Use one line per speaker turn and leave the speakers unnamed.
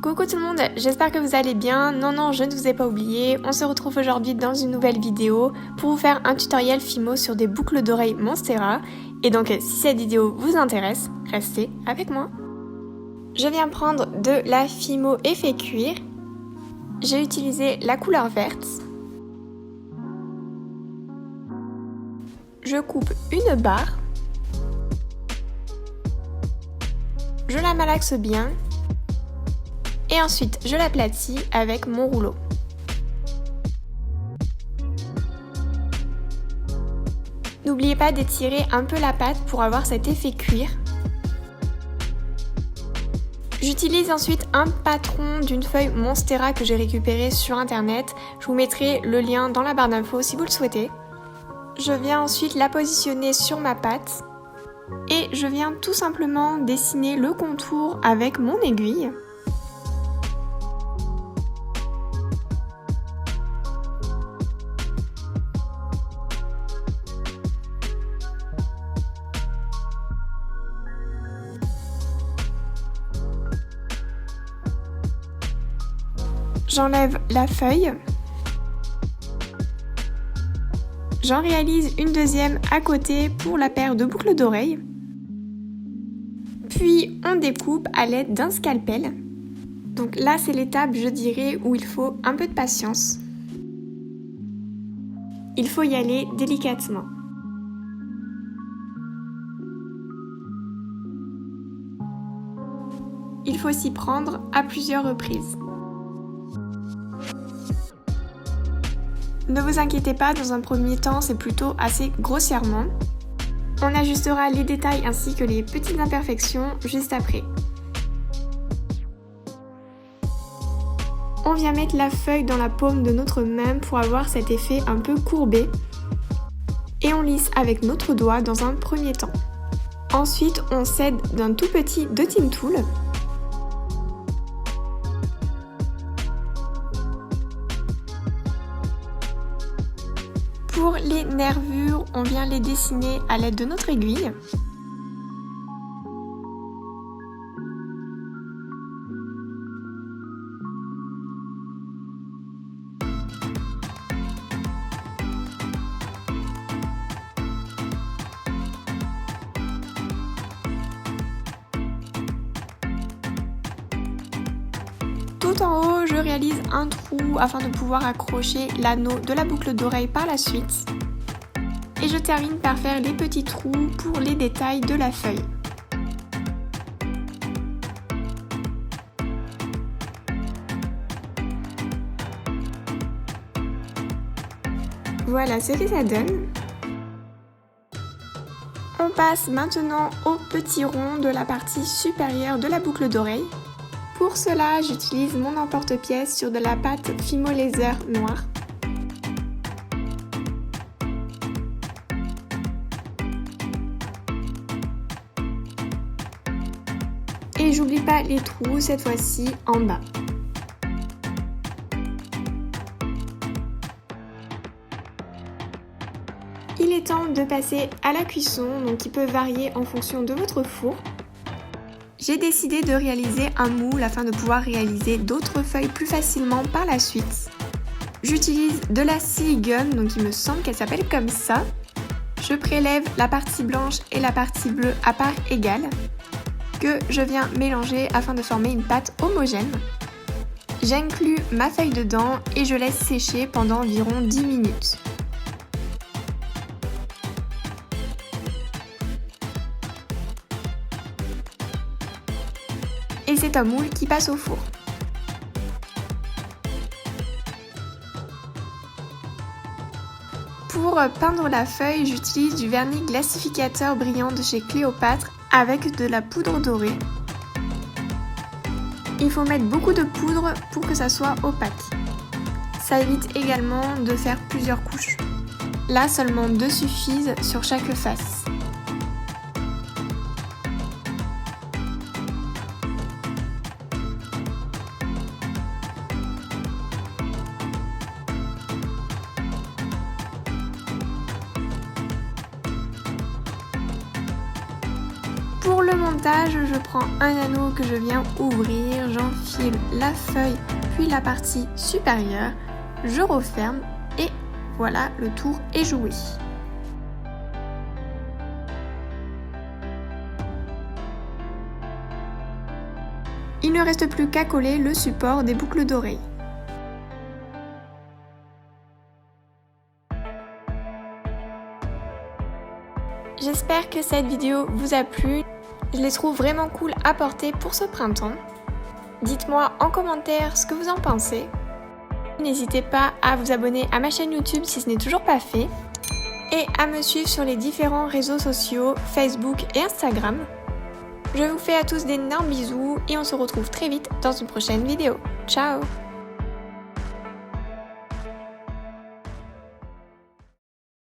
Coucou tout le monde, j'espère que vous allez bien. Non, je ne vous ai pas oublié. On se retrouve aujourd'hui dans une nouvelle vidéo pour vous faire un tutoriel Fimo sur des boucles d'oreilles Monstera. Et donc si cette vidéo vous intéresse, restez avec moi. Je viens prendre de la Fimo effet cuir. J'ai utilisé la couleur verte. Je coupe une barre. Je la malaxe bien. Et ensuite, je l'aplatis avec mon rouleau. N'oubliez pas d'étirer un peu la pâte pour avoir cet effet cuir. J'utilise ensuite un patron d'une feuille Monstera que j'ai récupéré sur internet. Je vous mettrai le lien dans la barre d'infos si vous le souhaitez. Je viens ensuite la positionner sur ma pâte. Et je viens tout simplement dessiner le contour avec mon aiguille. J'enlève la feuille. J'en réalise une deuxième à côté pour la paire de boucles d'oreilles. Puis on découpe à l'aide d'un scalpel. Donc là c'est l'étape, je dirais, où il faut un peu de patience. Il faut y aller délicatement. Il faut s'y prendre à plusieurs reprises. Ne vous inquiétez pas, dans un premier temps, c'est plutôt assez grossièrement. On ajustera les détails ainsi que les petites imperfections juste après. On vient mettre la feuille dans la paume de notre main pour avoir cet effet un peu courbé. Et on lisse avec notre doigt dans un premier temps. Ensuite, on s'aide d'un tout petit dotting tool. Pour les nervures, on vient les dessiner à l'aide de notre aiguille. Tout en haut, je réalise un trou afin de pouvoir accrocher l'anneau de la boucle d'oreille par la suite. Et je termine par faire les petits trous pour les détails de la feuille. Voilà ce que ça donne. On passe maintenant au petit rond de la partie supérieure de la boucle d'oreille. Pour cela, j'utilise mon emporte-pièce sur de la pâte Fimo Laser noire. Et j'oublie pas les trous, cette fois-ci en bas. Il est temps de passer à la cuisson, donc qui peut varier en fonction de votre four. J'ai décidé de réaliser un moule afin de pouvoir réaliser d'autres feuilles plus facilement par la suite. J'utilise de la silicone, donc il me semble qu'elle s'appelle comme ça. Je prélève la partie blanche et la partie bleue à parts égales, que je viens mélanger afin de former une pâte homogène. J'inclus ma feuille dedans et je laisse sécher pendant environ 10 minutes. Et c'est un moule qui passe au four. Pour peindre la feuille, j'utilise du vernis glacificateur brillant de chez Cléopâtre avec de la poudre dorée. Il faut mettre beaucoup de poudre pour que ça soit opaque. Ça évite également de faire plusieurs couches. Là, seulement 2 suffisent sur chaque face. Pour le montage, je prends un anneau que je viens ouvrir, j'enfile j'enfile la feuille puis la partie supérieure, je referme et voilà, le tour est joué. Il ne reste plus qu'à coller le support des boucles d'oreilles. J'espère que cette vidéo vous a plu. Je les trouve vraiment cool à porter pour ce printemps. Dites-moi en commentaire ce que vous en pensez. N'hésitez pas à vous abonner à ma chaîne YouTube si ce n'est toujours pas fait. Et à me suivre sur les différents réseaux sociaux, Facebook et Instagram. Je vous fais à tous d'énormes bisous et on se retrouve très vite dans une prochaine vidéo. Ciao!